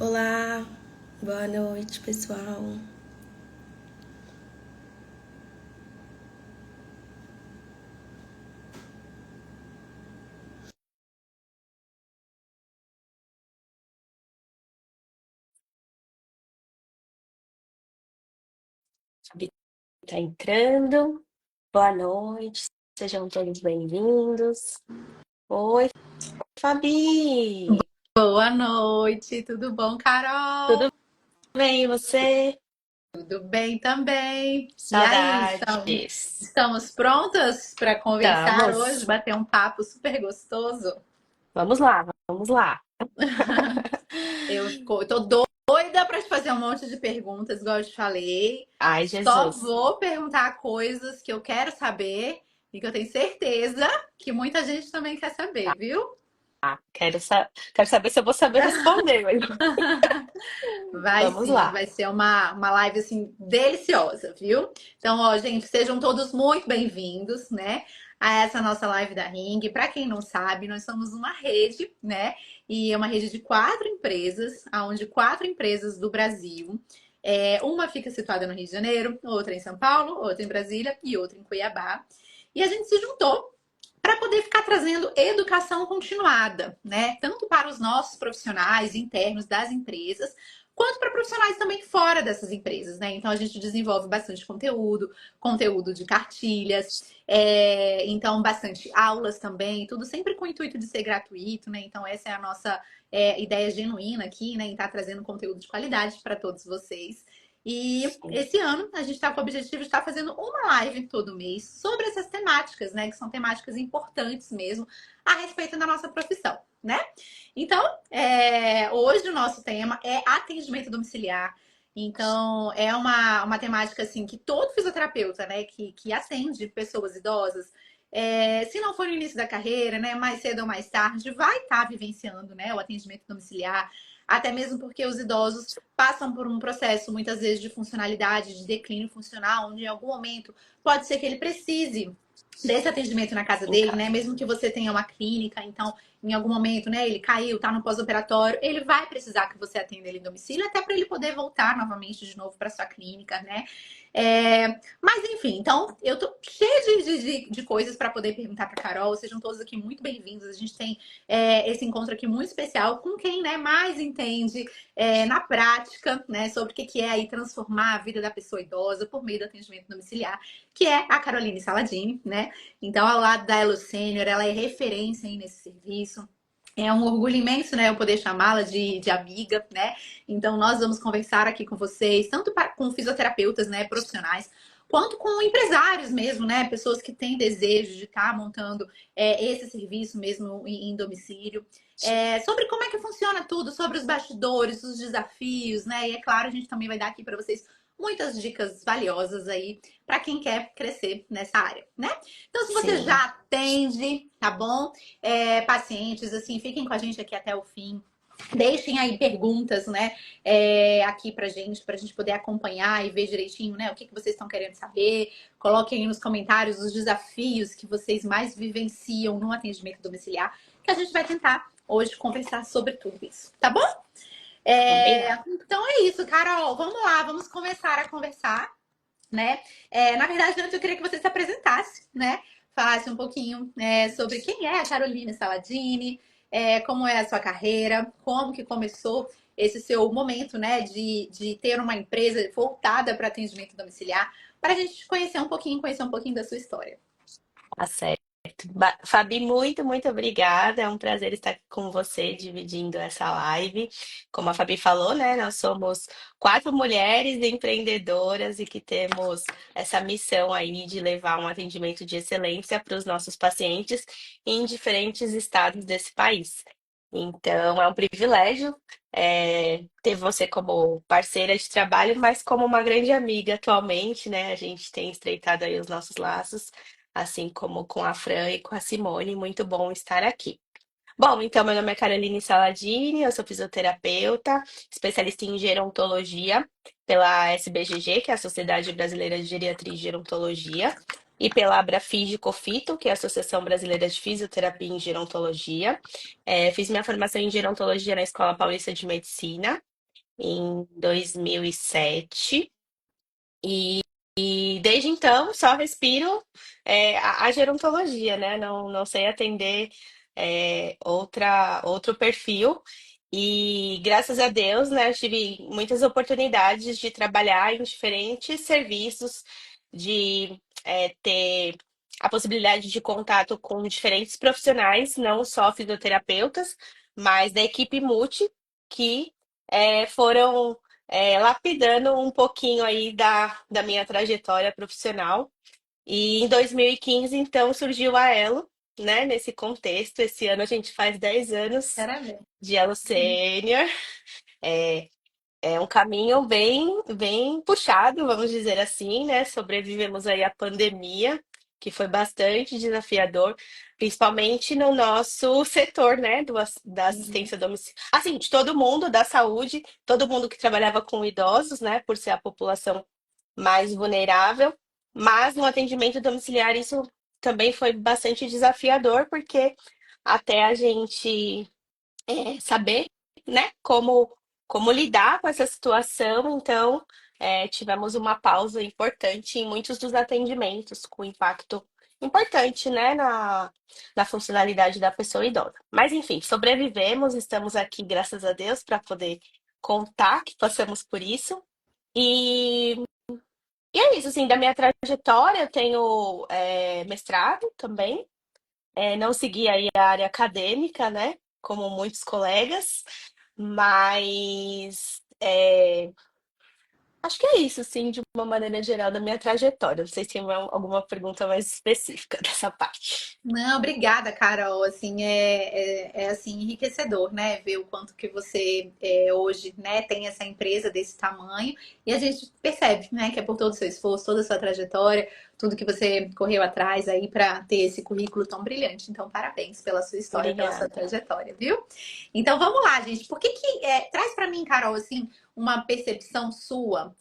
Olá, boa noite, pessoal. Fabi tá entrando. Boa noite, sejam todos bem-vindos. Oi, Fabi! Boa noite, tudo bom, Tudo Carol? bem, e você? Tudo bem também. E aí, Saudades. estamos prontas para conversar hoje, Estamos. bater um papo super gostoso? Vamos lá, vamos lá. Eu tô doida para te fazer um monte de perguntas, igual eu te falei. Ai, Só Jesus. vou perguntar coisas que eu quero saber e que eu tenho certeza que muita gente também quer saber, viu? Quero saber se eu vou saber responder, mas Vai vamos sim, lá. vai ser uma live assim deliciosa, viu? Então, ó, gente, sejam todos muito bem-vindos, né? A essa nossa live da Ring. Para quem não sabe, nós somos uma rede, né? E é uma rede de 4 empresas, onde 4 empresas do Brasil. Uma fica situada no Rio de Janeiro, outra em São Paulo, outra em Brasília e outra em Cuiabá. E a gente se juntou para poder ficar trazendo educação continuada, né? Tanto para os nossos profissionais internos das empresas, quanto para profissionais também fora dessas empresas, né? Então a gente desenvolve bastante conteúdo, conteúdo de cartilhas, então bastante aulas também, tudo sempre com o intuito de ser gratuito, né? Então essa é a nossa ideia genuína aqui, né? Em estar trazendo conteúdo de qualidade para todos vocês. E Sim. esse ano a gente está com o objetivo de estar fazendo uma live todo mês sobre essas temáticas, né? Que são temáticas importantes mesmo a respeito da nossa profissão, né? Então, hoje o nosso tema é atendimento domiciliar. Então, é uma temática assim que todo fisioterapeuta, né, que atende pessoas idosas, se não for no início da carreira, né, mais cedo ou mais tarde, vai estar vivenciando, né, o atendimento domiciliar, até mesmo porque os idosos passam por um processo, muitas vezes, de funcionalidade, de declínio funcional, onde em algum momento pode ser que ele precise desse atendimento na casa Em dele, né? casa. Mesmo que você tenha uma clínica, então em algum momento, né, ele caiu, tá no pós-operatório, ele vai precisar que você atenda ele em domicílio, até para ele poder voltar novamente de novo para sua clínica, né? Mas enfim, então eu tô cheia de coisas para poder perguntar para Carol. Sejam todos aqui muito bem-vindos. A gente tem esse encontro aqui muito especial com quem, né, mais entende na prática, né, sobre o que é aí transformar a vida da pessoa idosa por meio do atendimento domiciliar, que é a Caroline Saladini, né? Então, ao lado da Elo Sênior, ela é referência aí nesse serviço. É um orgulho imenso, né, eu poder chamá-la de amiga, né? Então, nós vamos conversar aqui com vocês, tanto com fisioterapeutas, né, profissionais, quanto com empresários mesmo, né? Pessoas que têm desejo de estar montando esse serviço mesmo em domicílio. Sobre como é que funciona tudo, sobre os bastidores, os desafios, né? E é claro, a gente também vai dar aqui para vocês muitas dicas valiosas aí para quem quer crescer nessa área, né? Então, se você Sim. já atende, tá bom? Pacientes, assim, fiquem com a gente aqui até o fim. Deixem aí perguntas, né, aqui pra gente poder acompanhar e ver direitinho, né, o que vocês estão querendo saber. Coloquem aí nos comentários os desafios que vocês mais vivenciam no atendimento domiciliar, que a gente vai tentar hoje conversar sobre tudo isso, tá bom? Combinado. Então é isso, Carol. Vamos lá, vamos começar a conversar, né? Na verdade, antes eu queria que você se apresentasse, né? Falasse um pouquinho sobre quem é a Caroline Saladini, como é a sua carreira, como que começou esse seu momento, né, de ter uma empresa voltada para atendimento domiciliar, para a gente conhecer um pouquinho da sua história. Tá certo. Fabi, muito obrigada. É um prazer estar aqui com você, dividindo essa live. Como a Fabi falou, né? Nós somos 4 mulheres empreendedoras e que temos essa missão aí de levar um atendimento de excelência para os nossos pacientes em diferentes estados desse país. Então, é um privilégio, ter você como parceira de trabalho, mas como uma grande amiga atualmente, né? A gente tem estreitado aí os nossos laços assim como com a Fran e com a Simone. Muito bom estar aqui. Bom, então, meu nome é Caroline Saladini, eu sou fisioterapeuta, especialista em gerontologia pela SBGG, que é a Sociedade Brasileira de Geriatria e Gerontologia, e pela Abrafig Cofito, que é a Associação Brasileira de Fisioterapia em Gerontologia. Fiz minha formação em gerontologia na Escola Paulista de Medicina. em 2007. E desde então só respiro a gerontologia, né? Não sei atender outro perfil. E graças a Deus, né, eu tive muitas oportunidades de trabalhar em diferentes serviços, de ter a possibilidade de contato com diferentes profissionais, não só fisioterapeutas, mas da equipe multi, que foram lapidando um pouquinho aí da minha trajetória profissional. E em 2015, então, surgiu a Elo, né? Nesse contexto. Esse ano a gente faz 10 anos Parabéns. de Elo Sênior. É, é um caminho bem puxado, vamos dizer assim, né? Sobrevivemos aí à pandemia, que foi bastante desafiador, principalmente no nosso setor, né? Da Uhum. assistência domiciliar. Assim, de todo mundo, da saúde, todo mundo que trabalhava com idosos, né? Por ser a população mais vulnerável. Mas no atendimento domiciliar, isso também foi bastante desafiador, porque até a gente saber, né, como lidar com essa situação. Então, tivemos uma pausa importante em muitos dos atendimentos, com impacto importante, né, na funcionalidade da pessoa idosa. Mas, enfim, sobrevivemos, estamos aqui, graças a Deus, para poder contar que passamos por isso. E, e é isso, assim, da minha trajetória, eu tenho mestrado também. Não segui aí a área acadêmica, né? Como muitos colegas, mas acho que é isso, assim, de uma maneira geral, da minha trajetória. Não sei se tem alguma pergunta mais específica dessa parte. Não, obrigada, Carol. Assim, assim enriquecedor, né? Ver o quanto que você hoje, né, tem essa empresa desse tamanho e a gente percebe, né, que é por todo o seu esforço, toda a sua trajetória, tudo que você correu atrás aí para ter esse currículo tão brilhante. Então, parabéns pela sua história, pela sua Obrigada. trajetória, viu? Então, vamos lá, gente. Por que que traz para mim, Carol, assim, uma percepção sua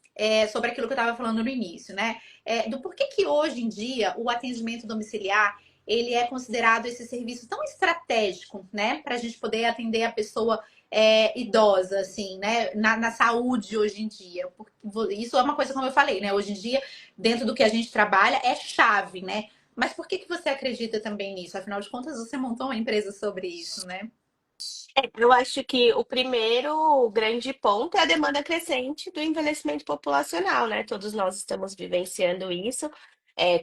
sobre aquilo que eu estava falando no início, né? Do porquê que hoje em dia o atendimento domiciliar ele é considerado esse serviço tão estratégico, né, para a gente poder atender a pessoa idosa, assim, né, na saúde hoje em dia. Porque isso é uma coisa, como eu falei, né, hoje em dia, dentro do que a gente trabalha, é chave, né? Mas por que que você acredita também nisso? Afinal de contas, você montou uma empresa sobre isso, né? Eu acho que o primeiro grande ponto é a demanda crescente do envelhecimento populacional, né? Todos nós estamos vivenciando isso.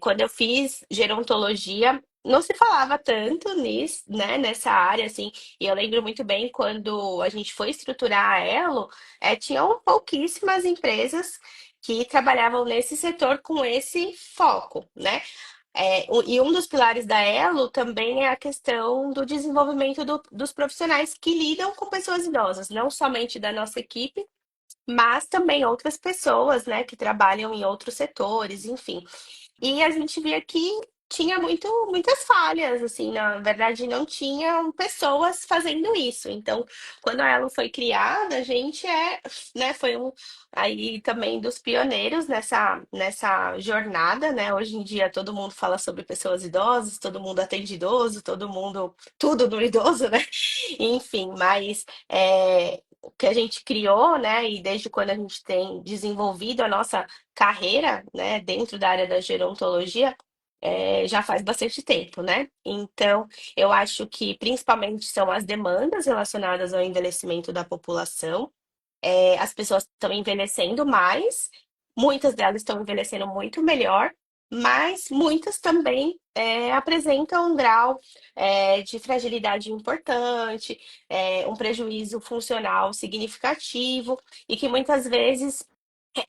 Quando eu fiz gerontologia, não se falava tanto nisso, né, nessa área, assim, e eu lembro muito bem quando a gente foi estruturar a Elo, tinham pouquíssimas empresas que trabalhavam nesse setor com esse foco, né? E um dos pilares da Elo também é a questão do desenvolvimento dos profissionais que lidam com pessoas idosas, não somente da nossa equipe, mas também outras pessoas, né, que trabalham em outros setores, enfim. E a gente via que tinha muitas falhas, assim, na verdade não tinham pessoas fazendo isso. Então, quando a Elo foi criada, a gente né, foi um aí também dos pioneiros nessa jornada, né? Hoje em dia todo mundo fala sobre pessoas idosas, todo mundo atende idoso, todo mundo, tudo no idoso, né? Enfim, mas o que a gente criou, né, e desde quando a gente tem desenvolvido a nossa carreira, né, dentro da área da gerontologia, já faz bastante tempo, né? Então, eu acho que principalmente são as demandas relacionadas ao envelhecimento da população. As pessoas estão envelhecendo mais, muitas delas estão envelhecendo muito melhor, mas muitas também apresentam um grau de fragilidade importante, um prejuízo funcional significativo e que muitas vezes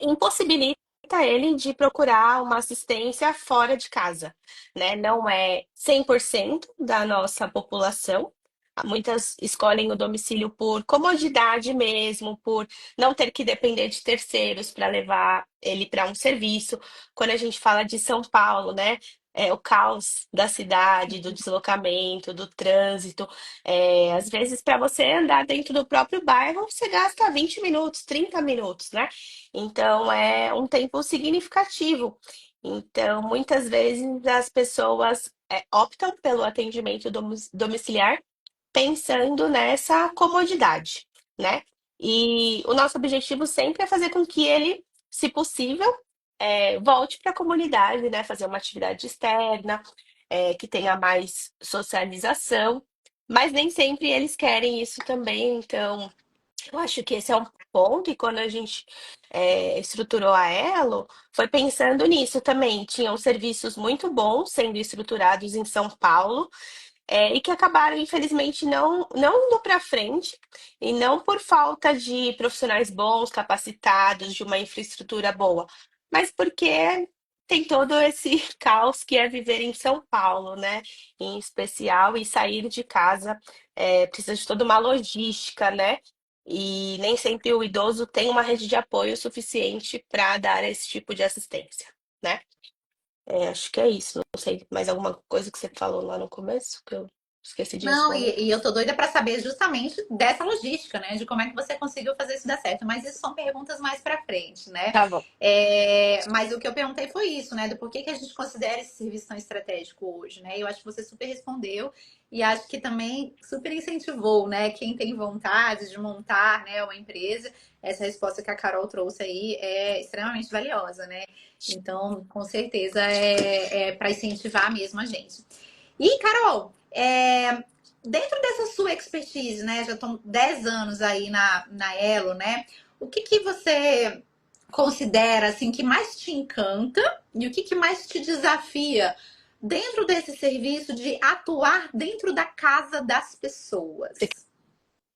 impossibilita ele de procurar uma assistência fora de casa, né? Não é 100% da nossa população. Muitas escolhem o domicílio por comodidade mesmo, por não ter que depender de terceiros para levar ele para um serviço. Quando a gente fala de São Paulo, né? O caos da cidade, do deslocamento, do trânsito. Às vezes, para você andar dentro do próprio bairro, você gasta 20 minutos, 30 minutos, né? Então, é um tempo significativo. Então, muitas vezes as pessoas optam pelo atendimento domiciliar pensando nessa comodidade, né? E o nosso objetivo sempre é fazer com que ele, se possível, volte para a comunidade, né? Fazer uma atividade externa, que tenha mais socialização, mas nem sempre eles querem isso também, então eu acho que esse é um ponto, e quando a gente estruturou a Elo, foi pensando nisso também. Tinham serviços muito bons sendo estruturados em São Paulo, e que acabaram, infelizmente, não indo para frente, e não por falta de profissionais bons, capacitados, de uma infraestrutura boa, mas porque tem todo esse caos que é viver em São Paulo, né? Em especial, e sair de casa precisa de toda uma logística, né? E nem sempre o idoso tem uma rede de apoio suficiente para dar esse tipo de assistência, né? Acho que é isso. Não sei, mais alguma coisa que você falou lá no começo que eu esqueci de Não, responder? e eu tô doida para saber justamente dessa logística, né? De como é que você conseguiu fazer isso dar certo. Mas isso são perguntas mais para frente, né? Tá bom. Mas o que eu perguntei foi isso, né? Do porquê que a gente considera esse serviço tão estratégico hoje, né? Eu acho que você super respondeu e acho que também super incentivou, né? Quem tem vontade de montar, né, uma empresa. Essa resposta que a Carol trouxe aí é extremamente valiosa, né? Então, com certeza é para incentivar mesmo a gente. E, Carol, dentro dessa sua expertise, né? Já estão 10 anos aí na Elo, né? O que que você considera assim que mais te encanta e o que que mais te desafia dentro desse serviço de atuar dentro da casa das Você pessoas?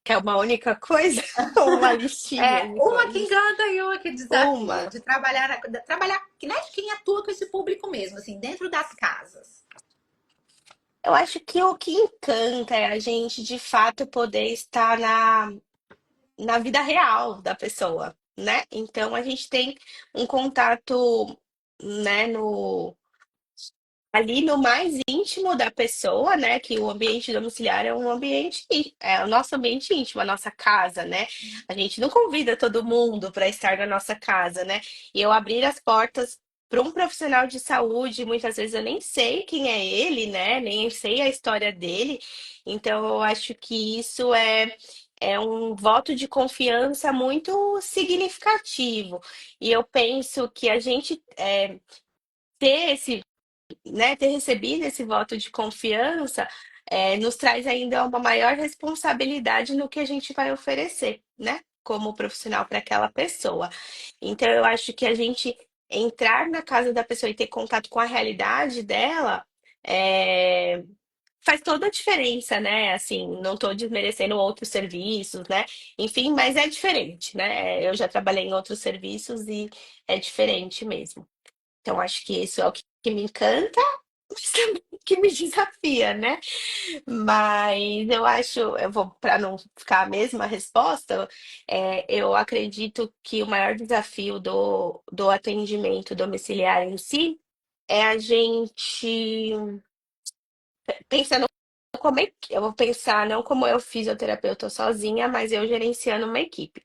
quer uma única coisa ou uma listinha de Uma que coisas? encanta e uma que desafia, Uma. de trabalhar, né, de quem atua com esse público mesmo, assim, dentro das casas. Eu acho que o que encanta é a gente, de fato, poder estar na vida real da pessoa, né? Então, a gente tem um contato, né, ali no mais íntimo da pessoa, né? Que o ambiente domiciliar é um ambiente, é o nosso ambiente íntimo, a nossa casa, né? A gente não convida todo mundo para estar na nossa casa, né? E eu abrir as portas para um profissional de saúde, muitas vezes eu nem sei quem é ele, né? Nem sei a história dele. Então, eu acho que isso é um voto de confiança muito significativo. E eu penso que a gente ter esse, né, ter recebido esse voto de confiança, nos traz ainda uma maior responsabilidade no que a gente vai oferecer, né, como profissional para aquela pessoa. Então, eu acho que a gente entrar na casa da pessoa e ter contato com a realidade dela, é, faz toda a diferença, né? Assim, não estou desmerecendo outros serviços, né? Enfim, mas é diferente, né? Eu já trabalhei em outros serviços e é diferente mesmo. Então, acho que isso é o que me encanta, mas também que me desafia, né? Mas eu acho, eu vou, para não ficar a mesma resposta, eu acredito que o maior desafio do atendimento domiciliar em si é a gente pensando como eu vou pensar não como eu fisioterapeuta sozinha, mas eu gerenciando uma equipe.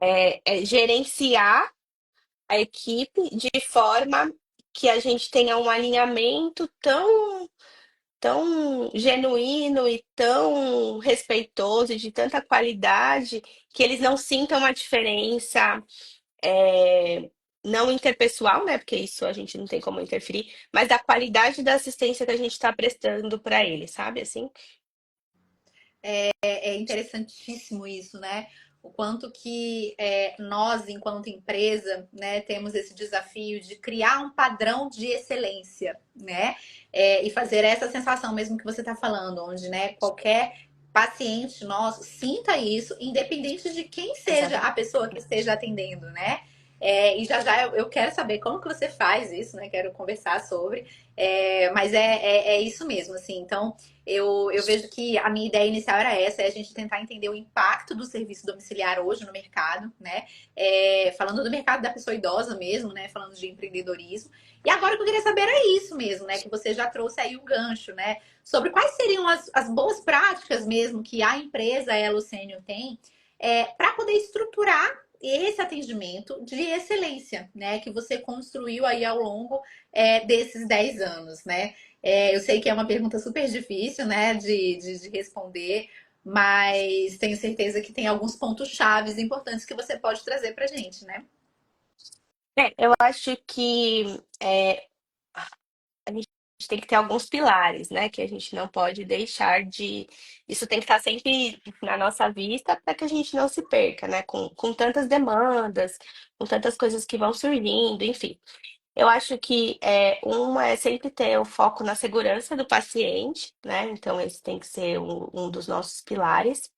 É gerenciar a equipe de forma que a gente tenha um alinhamento tão genuíno e tão respeitoso, e de tanta qualidade, que eles não sintam a diferença, é, não interpessoal, né? Porque isso a gente não tem como interferir, mas da qualidade da assistência que a gente está prestando para eles, sabe? Assim, É interessantíssimo isso, né? O quanto que nós, enquanto empresa, né, temos esse desafio de criar um padrão de excelência, né? E fazer essa sensação mesmo que você está falando, onde, né, qualquer paciente nosso sinta isso, independente de quem seja a exatamente. pessoa que esteja atendendo, né? E já já eu quero saber como que você faz isso, né? Quero conversar sobre. Mas é isso mesmo, assim. Então, eu vejo que a minha ideia inicial era essa, é a gente tentar entender o impacto do serviço domiciliar hoje no mercado, né? Falando do mercado da pessoa idosa mesmo, né? Falando de empreendedorismo. E agora o que eu queria saber era isso mesmo, né? Que você já trouxe aí o gancho, né? Sobre quais seriam as boas práticas mesmo que a empresa Elo Sênior tem para poder estruturar esse atendimento de excelência, né? Que você construiu aí ao longo desses 10 anos, né? Eu sei que é uma pergunta super difícil, né, de responder, Mas tenho certeza que tem alguns pontos chaves importantes que você pode trazer pra gente, né? Eu acho que a gente tem que ter alguns pilares, né? Que a gente não pode deixar de. Isso tem que estar sempre na nossa vista para que a gente não se perca, né? Com tantas demandas, com tantas coisas que vão surgindo, enfim. Eu acho que uma é sempre ter o foco na segurança do paciente, né? Então, esse tem que ser um dos nossos pilares.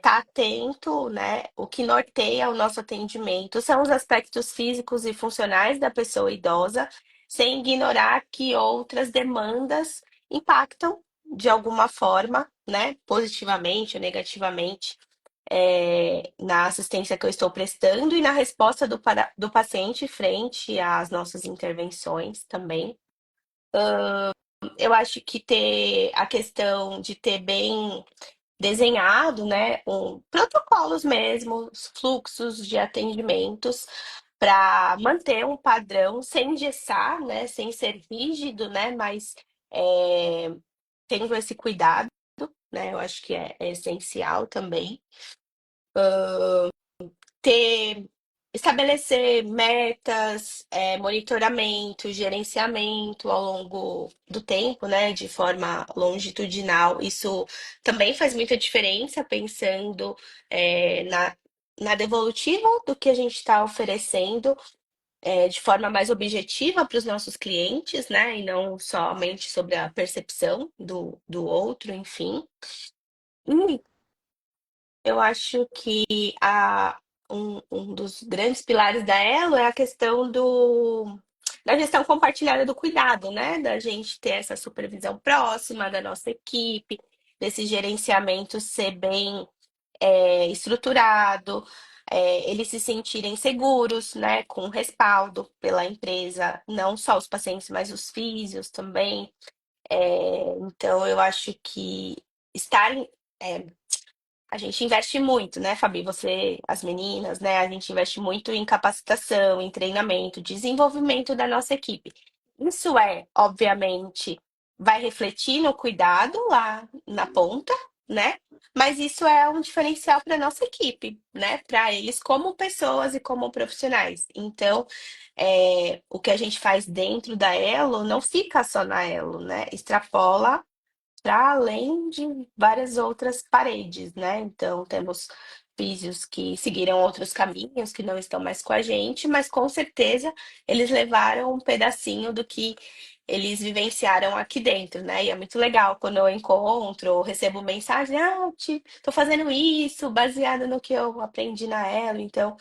Tá atento, né? O que norteia o nosso atendimento são os aspectos físicos e funcionais da pessoa idosa, sem ignorar que outras demandas impactam de alguma forma, né? Positivamente ou negativamente, na assistência que eu estou prestando e na resposta do paciente frente às nossas intervenções também. Eu acho que ter a questão de ter bem desenhado, né, protocolos mesmo, os fluxos de atendimentos para manter um padrão sem engessar, né, sem ser rígido, né, mas é, tendo esse cuidado, né, eu acho que é essencial também. Ter Estabelecer metas, monitoramento, gerenciamento ao longo do tempo, né, de forma longitudinal. Isso também faz muita diferença pensando, na devolutiva do que a gente está oferecendo, de forma mais objetiva para os nossos clientes, né, e não somente sobre a percepção do outro, enfim. E eu acho que um dos grandes pilares da Elo é a questão da gestão compartilhada do cuidado, né? Da gente ter essa supervisão próxima da nossa equipe, desse gerenciamento ser bem estruturado, eles se sentirem seguros, né? Com respaldo pela empresa, não só os pacientes, mas os físios também. Então, eu acho que estar a gente investe muito, né, Fabi? Você, as meninas, né? A gente investe muito em capacitação, em treinamento, desenvolvimento da nossa equipe. Isso obviamente, vai refletir no cuidado lá na ponta, né? Mas isso é um diferencial para nossa equipe, né? Para eles como pessoas e como profissionais. Então, o que a gente faz dentro da Elo não fica só na Elo, né? Extrapola para além de várias outras paredes, né? Então, temos físios que seguiram outros caminhos, que não estão mais com a gente, mas com certeza eles levaram um pedacinho do que eles vivenciaram aqui dentro, né? E é muito legal quando eu encontro ou recebo mensagem, tô fazendo isso baseado no que eu aprendi na Elo. Então,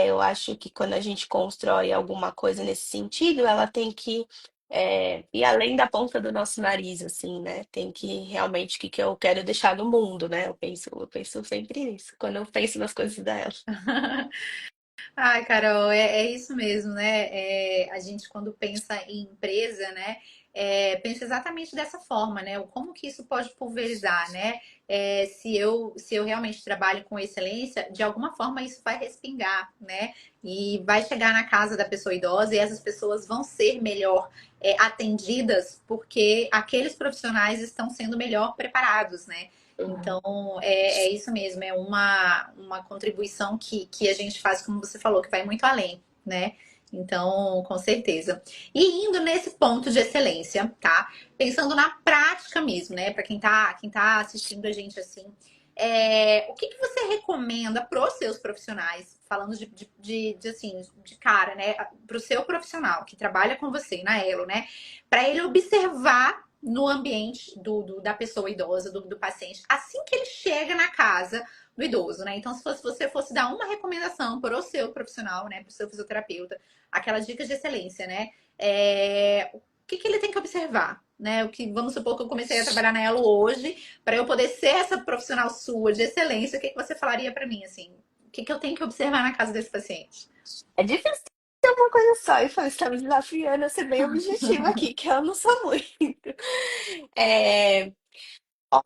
eu acho que quando a gente constrói alguma coisa nesse sentido, ela tem que e além da ponta do nosso nariz, assim, né? Tem que realmente o que eu quero deixar no mundo, né? Eu penso sempre nisso, quando eu penso nas coisas dela. Ai, Carol, é isso mesmo, né? A gente, quando pensa em empresa, né, pensa exatamente dessa forma, né? O como que isso pode pulverizar, né? Se eu realmente trabalho com excelência, de alguma forma isso vai respingar, né? E vai chegar na casa da pessoa idosa e essas pessoas vão ser melhor, atendidas porque aqueles profissionais estão sendo melhor preparados, né? Então, é isso mesmo, é uma contribuição que a gente faz, como você falou, que vai muito além, né? Então, com certeza. E indo nesse ponto de excelência, tá? Pensando na prática mesmo, né? Para quem tá assistindo a gente assim, o que que você recomenda para os seus profissionais, falando assim, de cara, né? Para o seu profissional que trabalha com você na Elo, né? Para ele observar no ambiente da pessoa idosa, do paciente, assim que ele chega na casa do idoso, né? Então, se você fosse dar uma recomendação para o seu profissional, né, para o seu fisioterapeuta, aquelas dicas de excelência, né? O que que ele tem que observar? Né? Vamos supor que eu comecei a trabalhar na Elo hoje, para eu poder ser essa profissional sua de excelência, o que que você falaria para mim assim? O que que eu tenho que observar na casa desse paciente? É difícil ter uma coisa só, e você está me desafiando a ser bem objetiva aqui, que eu não sou muito. É,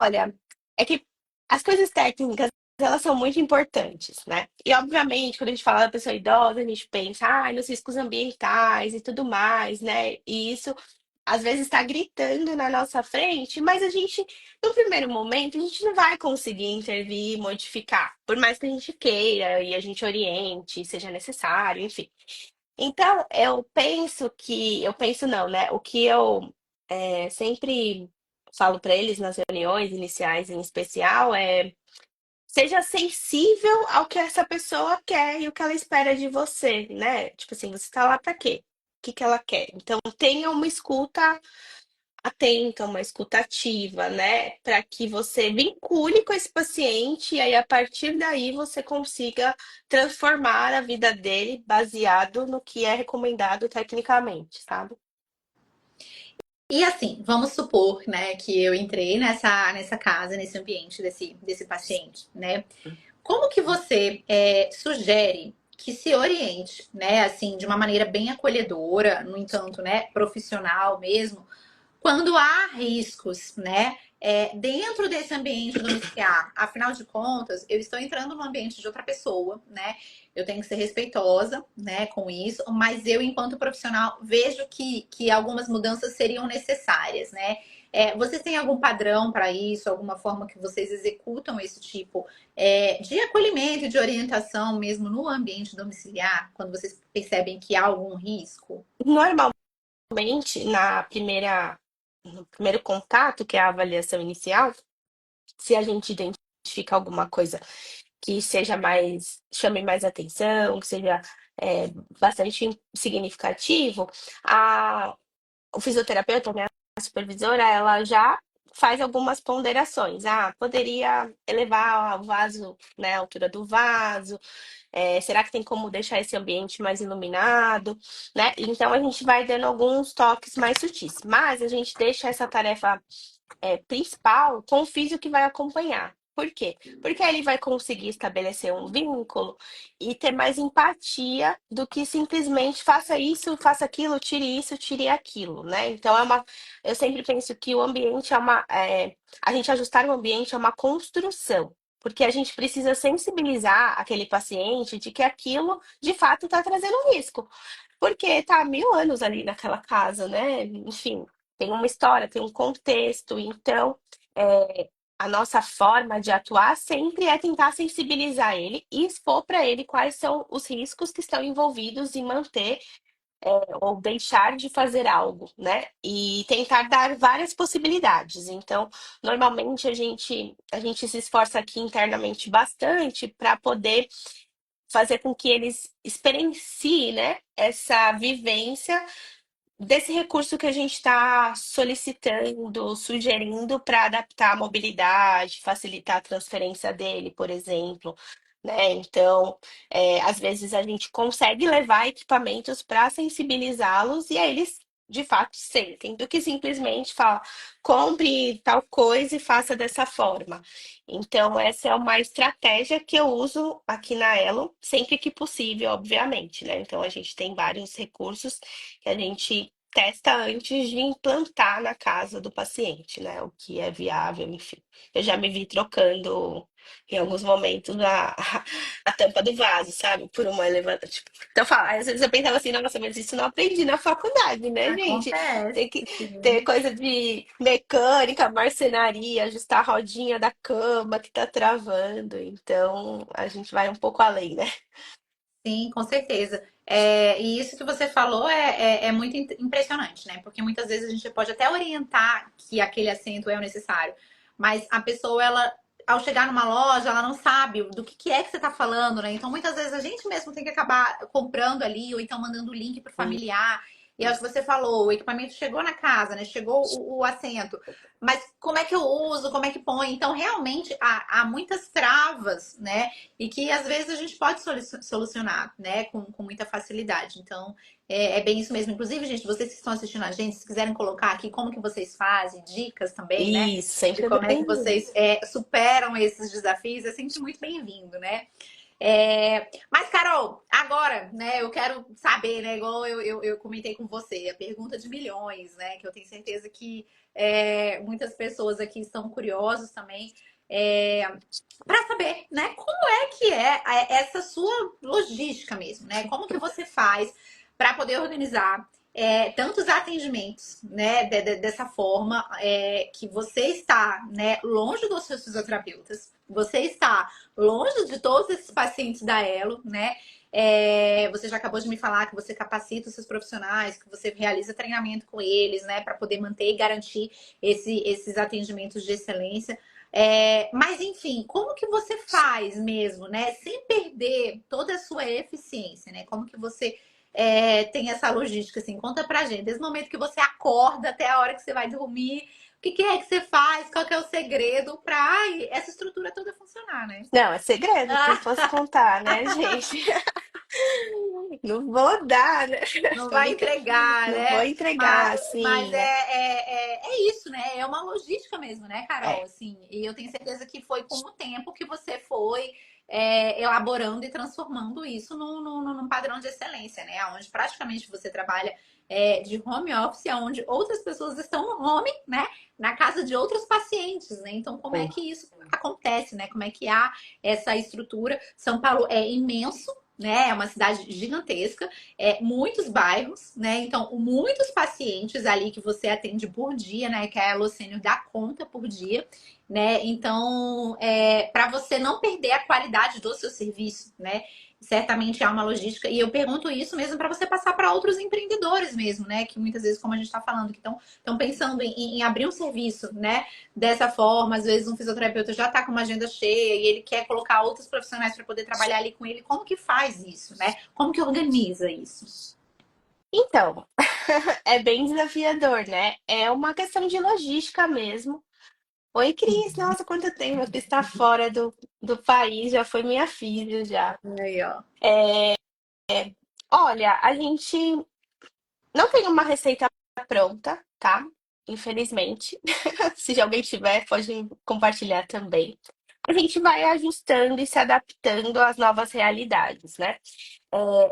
Olha, é que as coisas técnicas, elas são muito importantes, né? E, obviamente, quando a gente fala da pessoa idosa, a gente pensa, nos riscos ambientais e tudo mais, né? E isso às vezes está gritando na nossa frente, mas a gente, no primeiro momento, a gente não vai conseguir intervir e modificar, por mais que a gente queira e a gente oriente, seja necessário, enfim. Então, eu penso não, né? O que eu sempre falo para eles nas reuniões iniciais, em especial, é seja sensível ao que essa pessoa quer e o que ela espera de você, né? Tipo assim, você tá lá para quê? O que que ela quer? Então, tenha uma escuta atenta, uma escuta ativa, né? Para que você vincule com esse paciente e aí, a partir daí, você consiga transformar a vida dele baseado no que é recomendado tecnicamente, sabe? E assim, vamos supor, né, que eu entrei nessa casa, nesse ambiente desse paciente, né? Como que você sugere que se oriente, né, assim, de uma maneira bem acolhedora, no entanto, né, profissional mesmo, quando há riscos, né? Dentro desse ambiente domiciliar, afinal de contas, eu estou entrando no ambiente de outra pessoa, né? Eu tenho que ser respeitosa, né, com isso, mas eu, enquanto profissional, vejo que algumas mudanças seriam necessárias, né? Vocês têm algum padrão para isso, alguma forma que vocês executam esse tipo de acolhimento e de orientação mesmo no ambiente domiciliar, quando vocês percebem que há algum risco? Normalmente, no primeiro contato, que é a avaliação inicial, se a gente identifica alguma coisa que seja mais, chame mais atenção, que seja bastante significativo, a, o fisioterapeuta, né, a supervisora, ela já faz algumas ponderações. Ah, poderia elevar o vaso, né, a altura do vaso. Será que tem como deixar esse ambiente mais iluminado, né? Então a gente vai dando alguns toques mais sutis, mas a gente deixa essa tarefa principal com o físico que vai acompanhar. Por quê? Porque aí ele vai conseguir estabelecer um vínculo e ter mais empatia do que simplesmente faça isso, faça aquilo, tire isso, tire aquilo, né? Então eu sempre penso que o ambiente a gente ajustar o ambiente é uma construção. Porque a gente precisa sensibilizar aquele paciente de que aquilo de fato está trazendo um risco. Porque está há 1000 anos ali naquela casa, né? Enfim, tem uma história, tem um contexto. Então, a nossa forma de atuar sempre é tentar sensibilizar ele e expor para ele quais são os riscos que estão envolvidos em manter ou deixar de fazer algo, né? E tentar dar várias possibilidades. Então, normalmente a gente se esforça aqui internamente bastante para poder fazer com que eles experienciem, né, essa vivência desse recurso que a gente está solicitando, sugerindo para adaptar a mobilidade, facilitar a transferência dele, por exemplo, né? Então, às vezes a gente consegue levar equipamentos para sensibilizá-los e aí eles de fato sentem, do que simplesmente falar, compre tal coisa e faça dessa forma. Então, essa é uma estratégia que eu uso aqui na Elo, sempre que possível, obviamente, né? Então, a gente tem vários recursos que a gente testa antes de implantar na casa do paciente, né? O que é viável, enfim. Eu já me vi trocando em alguns momentos a tampa do vaso, sabe? Por uma elevadora. Tipo, então, às vezes eu pensava assim, nossa, mas isso eu não aprendi na faculdade, né, gente? Acontece, Tem que ter sim. coisa de mecânica, marcenaria, ajustar a rodinha da cama que tá travando. Então, a gente vai um pouco além, né? Sim, com certeza. E isso que você falou é muito impressionante, né? Porque muitas vezes a gente pode até orientar que aquele assento é o necessário, mas a pessoa, ela, ao chegar numa loja, ela não sabe do que é que você está falando, né? Então, muitas vezes a gente mesmo tem que acabar comprando ali, ou então mandando o link para o familiar. E é o que você falou, o equipamento chegou na casa, né? Chegou o assento. Mas como é que eu uso? Como é que põe? Então, realmente, há muitas travas, né? E que às vezes a gente pode solucionar, né, com muita facilidade. Então, é bem isso mesmo. Inclusive, gente, vocês que estão assistindo a gente, se quiserem colocar aqui como que vocês fazem, dicas também, né, Isso, de sempre é como é que bem-vindo. vocês superam esses desafios, é sempre muito bem-vindo, né? Mas, Carol, agora, né, eu quero saber, né, igual eu comentei com você, a pergunta de milhões, né, que eu tenho certeza que muitas pessoas aqui estão curiosos também. Para saber, né, como é que essa sua logística mesmo, né? Como que você faz para poder organizar? tantos atendimentos, né, dessa forma, que você está, né, longe dos seus fisioterapeutas, você está longe de todos esses pacientes da Elo, né? Você já acabou de me falar que você capacita os seus profissionais, que você realiza treinamento com eles, né, para poder manter e garantir esses atendimentos de excelência. Mas enfim, como que você faz mesmo, né, sem perder toda a sua eficiência, né? Como que você tem essa logística, assim? Conta pra gente. Desde o momento que você acorda até a hora que você vai dormir, o que é que você faz? Qual que é o segredo para essa estrutura toda funcionar, né? Não, é segredo, se eu Ah, fosse contar, né, gente? Não vou dar, né? não Tô vai brincando. entregar, Não vou né? entregar, Mas assim, né? é isso, né? É uma logística mesmo, né, Carol? É, Assim, e eu tenho certeza que foi com o tempo que você foi elaborando e transformando isso num padrão de excelência, né? Onde praticamente você trabalha de home office, onde outras pessoas estão no home, né? Na casa de outros pacientes, né? Então, como é sim. que isso acontece, né? Como é que há essa estrutura? São Paulo é imenso, né? É uma cidade gigantesca, muitos bairros, né? Então, muitos pacientes ali que você atende por dia, né? Que a Elocênio dá conta por dia, né? Então, para você não perder a qualidade do seu serviço, né? Certamente há uma logística, e eu pergunto isso mesmo para você passar para outros empreendedores mesmo, né? Que muitas vezes, como a gente está falando, que estão pensando em abrir um serviço, né? Dessa forma, às vezes um fisioterapeuta já está com uma agenda cheia e ele quer colocar outros profissionais para poder trabalhar ali com ele. Como que faz isso, né? Como que organiza isso? Então, é bem desafiador, né? É uma questão de logística mesmo. Oi, Cris, nossa, quanto tempo você está fora do país, já foi minha filha já. Aí, ó. Olha, a gente não tem uma receita pronta, tá? Infelizmente. Se alguém tiver, pode compartilhar também. A gente vai ajustando e se adaptando às novas realidades, né?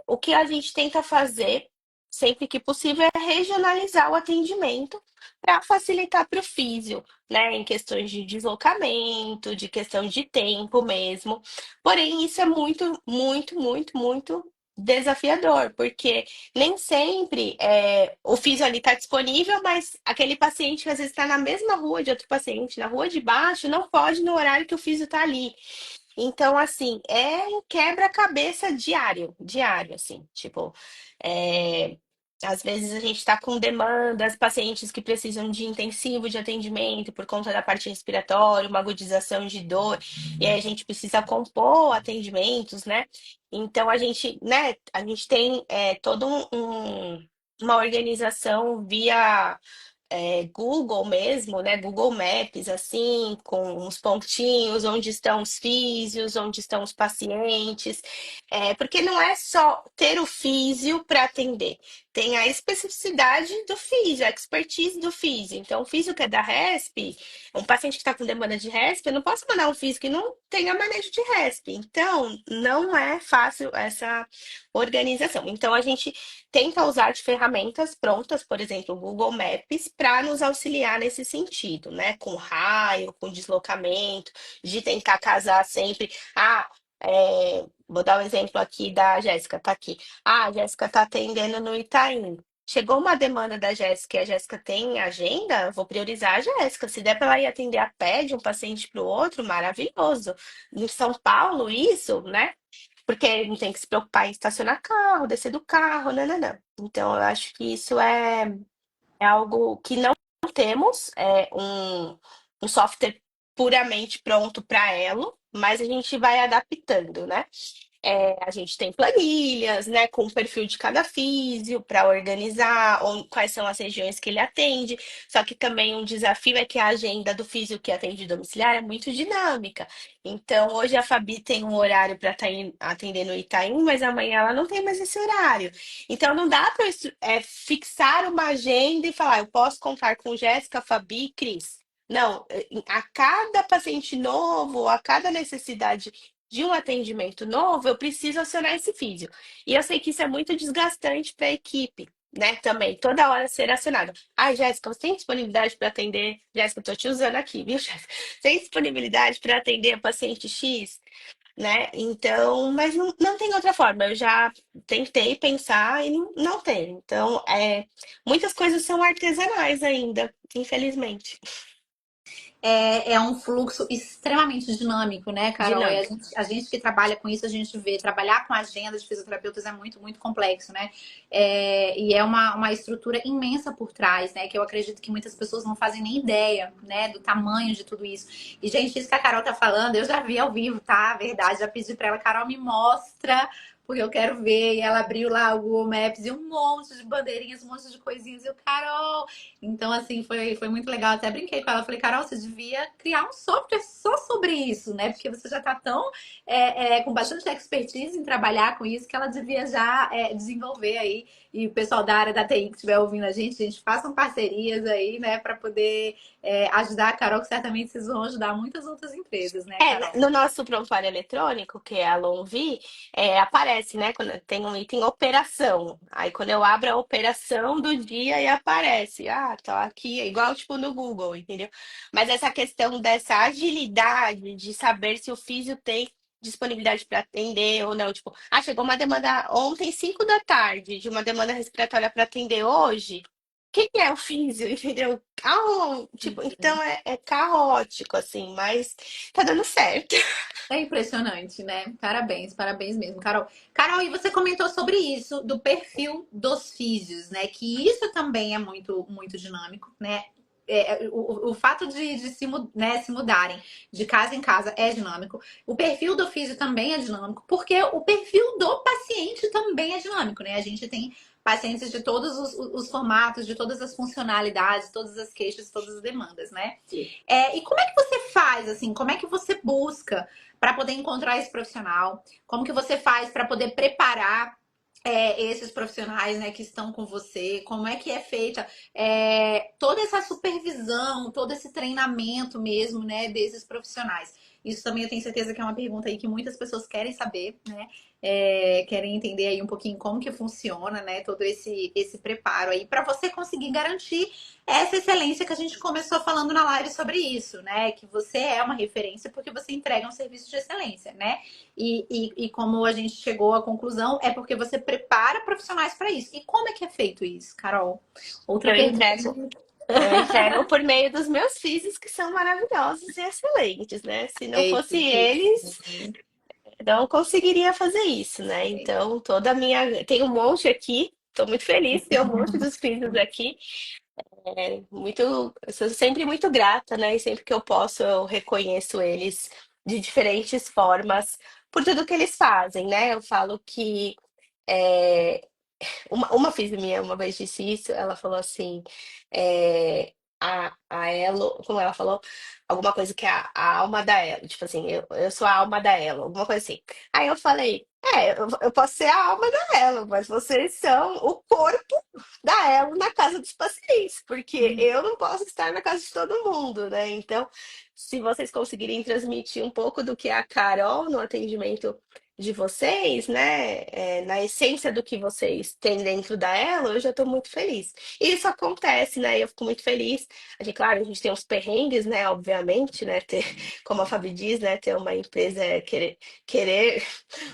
O que a gente tenta fazer, sempre que possível, é regionalizar o atendimento para facilitar para o físio, né? Em questões de deslocamento, de questão de tempo mesmo. Porém, isso é muito, muito, muito, muito desafiador, porque nem sempre o físio ali está disponível, mas aquele paciente que às vezes está na mesma rua de outro paciente, na rua de baixo, não pode no horário que o físio está ali. Então, assim, é um quebra-cabeça diário, diário, assim, tipo, é, às vezes a gente está com demandas, pacientes que precisam de intensivo de atendimento por conta da parte respiratória, uma agudização de dor, e aí a gente precisa compor atendimentos, né? Então a gente tem todo uma organização via Google mesmo, né? Google Maps, assim, com uns pontinhos, onde estão os físios, onde estão os pacientes. Porque não é só ter o físio para atender, tem a especificidade do físio, a expertise do físio. Então, o físio que é da RESP, um paciente que está com demanda de RESP, eu não posso mandar um físio que não tenha manejo de RESP. Então, não é fácil essa organização. Então, a gente tenta usar de ferramentas prontas, por exemplo, o Google Maps, para nos auxiliar nesse sentido, né? Com raio, com deslocamento, de tentar casar sempre. Vou dar o exemplo aqui da Jéssica, tá aqui. Ah, a Jéssica tá atendendo no Itaim. Chegou uma demanda da Jéssica e a Jéssica tem agenda, vou priorizar a Jéssica. Se der para ela ir atender a pé de um paciente para o outro, maravilhoso. Em São Paulo, isso, né? Porque não tem que se preocupar em estacionar carro, descer do carro, nananã. Então, eu acho que isso é algo que não temos, um software puramente pronto para Elo, mas a gente vai adaptando, né? A gente tem planilhas, né, com o perfil de cada físio para organizar quais são as regiões que ele atende. Só que também um desafio é que a agenda do físio que atende domiciliar é muito dinâmica. Então, hoje a Fabi tem um horário para estar atendendo o Itaim, mas amanhã ela não tem mais esse horário. Então, não dá para fixar uma agenda e falar, eu posso contar com Jéssica, Fabi e Cris. Não, a cada paciente novo, a cada necessidade de um atendimento novo, eu preciso acionar esse físio. E eu sei que isso é muito desgastante para a equipe, né? Também, toda hora ser acionado. Ai, Jéssica, você tem disponibilidade para atender? Jéssica, eu tô te usando aqui, viu, Jéssica? Tem disponibilidade para atender a paciente X? né? Então, mas não tem outra forma. Eu já tentei pensar e não tem. Então, muitas coisas são artesanais ainda, infelizmente. É um fluxo extremamente dinâmico, né, Carol? E Dinâmico. a gente que trabalha com isso, a gente vê, trabalhar com agenda de fisioterapeutas é muito, muito complexo, né? E é uma estrutura imensa por trás, né? Que eu acredito que muitas pessoas não fazem nem ideia, né, do tamanho de tudo isso. E, gente, isso que a Carol tá falando, eu já vi ao vivo, tá? Verdade, já pedi pra ela, Carol, me mostra porque eu quero ver. E ela abriu lá o Google Maps e um monte de bandeirinhas, um monte de coisinhas. E eu, Carol, então, assim, foi muito legal. Até brinquei com ela. Falei, Carol, você devia criar um software só sobre isso, né? Porque você já tá tão com bastante expertise em trabalhar com isso que ela devia já desenvolver aí. E o pessoal da área da TI que estiver ouvindo a gente, façam parcerias aí, né, para poder ajudar a Carol, que certamente vocês vão ajudar muitas outras empresas, né, Carol? No nosso prontuário eletrônico, que é a Lonvi, aparece, né? Quando tem um item operação. Aí quando eu abro a operação do dia e aparece, tá aqui, é igual tipo no Google, entendeu? Mas essa questão dessa agilidade de saber se o físio tem disponibilidade para atender ou não, tipo, chegou uma demanda ontem, 5 da tarde, de uma demanda respiratória para atender hoje. Quem é o físio, entendeu? Tipo, então é caótico, assim, mas tá dando certo. É impressionante, né? Parabéns, parabéns mesmo, Carol. Carol, e você comentou sobre isso, do perfil dos físios, né? Que isso também é muito, muito dinâmico, né? O fato de se mudarem de casa em casa é dinâmico. O perfil do físio também é dinâmico, porque o perfil do paciente também é dinâmico, né? A gente tem pacientes de todos os formatos, de todas as funcionalidades, todas as queixas, todas as demandas, né? E como é que você faz, assim? Como é que você busca para poder encontrar esse profissional? Como que você faz para poder preparar esses profissionais, né, que estão com você? Como é que é feita toda essa supervisão, todo esse treinamento mesmo, né, desses profissionais? Isso também eu tenho certeza que é uma pergunta aí que muitas pessoas querem saber, né? Querem entender aí um pouquinho como que funciona, né, todo esse preparo aí para você conseguir garantir essa excelência que a gente começou falando na live sobre isso, né? Que você é uma referência porque você entrega um serviço de excelência, né? E como a gente chegou à conclusão, é porque você prepara profissionais para isso. E como é que é feito isso, Carol? Outra Eu pergunta. entrego, eu entrego por meio dos meus físios, que são maravilhosos e excelentes, né? Se não fosse Eita, eles, não conseguiria fazer isso, né? Então, toda a minha. Tem um monte aqui, estou muito feliz de ter um monte dos físios aqui. Eu sou sempre muito grata, né? E sempre que eu posso, eu reconheço eles de diferentes formas por tudo que eles fazem, né? Eu falo que é, uma fiz minha uma vez disse isso, ela falou assim, a Elo, como ela falou, alguma coisa que é a alma da Elo, tipo assim, eu sou a alma da Elo, alguma coisa assim. Aí eu falei, eu posso ser a alma da Elo, mas vocês são o corpo da Elo na casa dos pacientes, porque eu não posso estar na casa de todo mundo, né? Então, se vocês conseguirem transmitir um pouco do que é a Carol no atendimento de vocês, né? Na essência do que vocês têm dentro da Elo, eu já estou muito feliz. E isso acontece, né? Eu fico muito feliz. Claro, a gente tem uns perrengues, né? Obviamente, né? Como a Fabi diz, né? Ter uma empresa é querer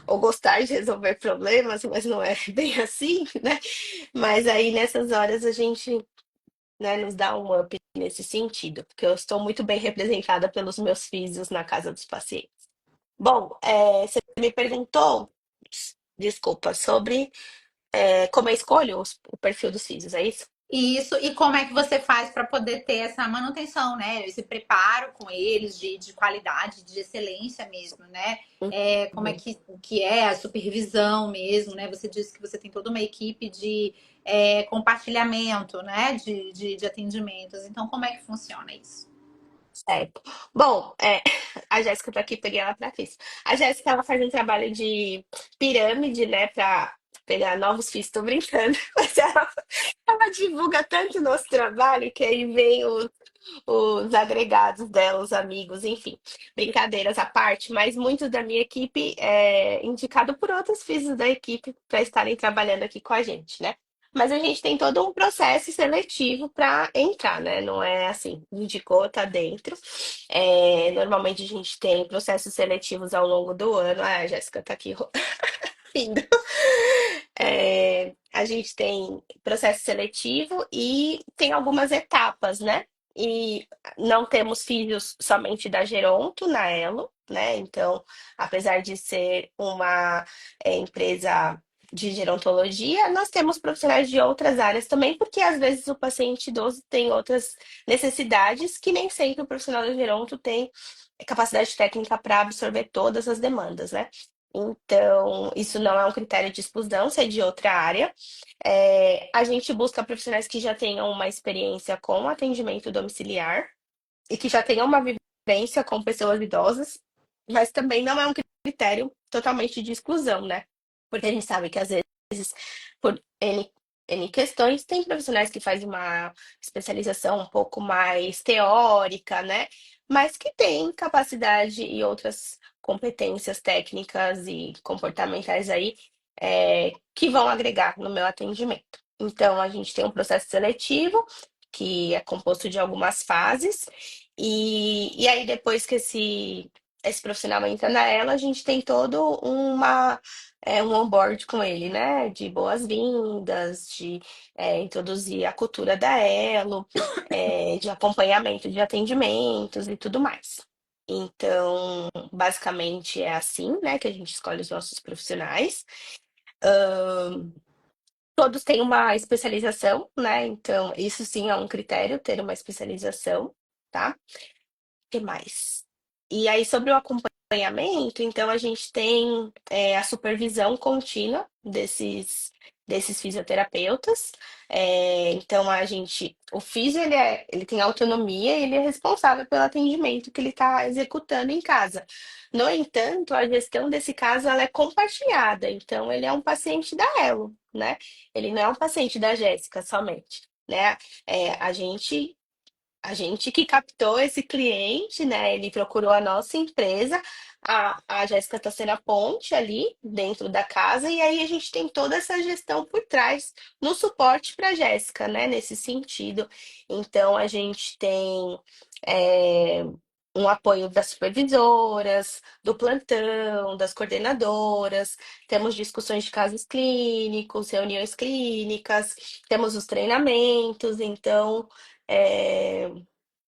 ou gostar de resolver problemas, mas não é bem assim, né? Mas aí nessas horas a gente, né, nos dá um up nesse sentido, porque eu estou muito bem representada pelos meus filhos na casa dos pacientes. Bom, você me perguntou, desculpa, sobre como eu escolho o perfil dos filhos, é isso? Isso, e como é que você faz para poder ter essa manutenção, né? Esse preparo com eles de qualidade, de excelência mesmo, né? Como é Uhum. que é a supervisão mesmo, né? Você disse que você tem toda uma equipe de compartilhamento, né? De atendimentos. Então, como é que funciona isso? Certo. Bom, a Jéssica tá aqui, peguei ela pra isso. A Jéssica, ela faz um trabalho de pirâmide, né, pra pegar novos filhos, tô brincando, mas ela divulga tanto o nosso trabalho que aí vem os agregados dela, os amigos, enfim, brincadeiras à parte, mas muitos da minha equipe é indicado por outros físicos da equipe para estarem trabalhando aqui com a gente, né? Mas a gente tem todo um processo seletivo para entrar, né? Não é assim, indicou, tá dentro. Normalmente a gente tem processos seletivos ao longo do ano. Ah, a Jéssica tá aqui rindo. A gente tem processo seletivo e tem algumas etapas, né? E não temos filhos somente da Geronto na Elo, né? Então, apesar de ser uma empresa de gerontologia, nós temos profissionais de outras áreas também, porque às vezes o paciente idoso tem outras necessidades que nem sempre o profissional da Geronto tem capacidade técnica para absorver todas as demandas, né? Então, isso não é um critério de exclusão, se é de outra área. A gente busca profissionais que já tenham uma experiência com atendimento domiciliar e que já tenham uma vivência com pessoas idosas, mas também não é um critério totalmente de exclusão, né? Porque a gente sabe que às vezes, por N questões, tem profissionais que fazem uma especialização um pouco mais teórica, né? Mas que têm capacidade e outras competências técnicas e comportamentais aí, que vão agregar no meu atendimento. Então, a gente tem um processo seletivo, que é composto de algumas fases, e aí depois que esse profissional entra na ela, a gente tem todo um onboard com ele, né? De boas-vindas, de introduzir a cultura da Elo, de acompanhamento de atendimentos e tudo mais. Então, basicamente é assim, né, que a gente escolhe os nossos profissionais. Todos têm uma especialização, né? Então, isso sim é um critério, ter uma especialização, tá? Que mais? E aí, sobre o acompanhamento, então a gente tem a supervisão contínua desses fisioterapeutas. Então o físio ele tem autonomia e ele é responsável pelo atendimento que ele está executando em casa. No entanto, a gestão desse caso ela é compartilhada. Então ele é um paciente da Elo, né? Ele não é um paciente da Jéssica somente, né? A gente que captou esse cliente, né? Ele procurou a nossa empresa, a Jéssica está sendo a ponte ali dentro da casa, e aí a gente tem toda essa gestão por trás no suporte para a Jéssica, né? Nesse sentido. Então a gente tem é, um apoio das supervisoras, do plantão, das coordenadoras, temos discussões de casos clínicos, reuniões clínicas, temos os treinamentos, então. É,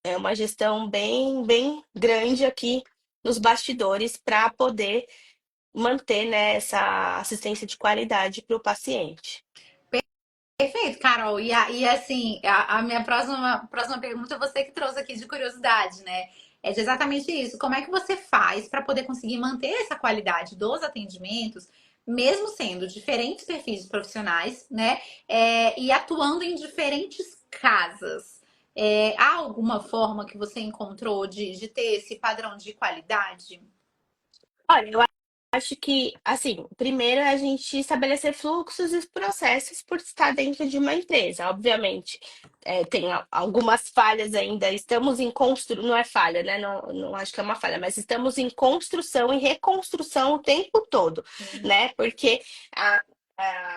é uma gestão bem, bem grande aqui nos bastidores para poder manter, né, essa assistência de qualidade para o paciente. Perfeito, Carol. Assim, a minha próxima pergunta você que trouxe aqui de curiosidade, né? É de exatamente isso. Como é que você faz para poder conseguir manter essa qualidade dos atendimentos, mesmo sendo diferentes perfis de profissionais, né? E atuando em diferentes casas. Há alguma forma que você encontrou de ter esse padrão de qualidade? Olha, eu acho que, assim, primeiro é a gente estabelecer fluxos e processos por estar dentro de uma empresa. Obviamente, tem algumas falhas ainda. Estamos em construção, não é falha, né? Não, não acho que é uma falha, mas estamos em construção e reconstrução o tempo todo, Sim. né? Porque a-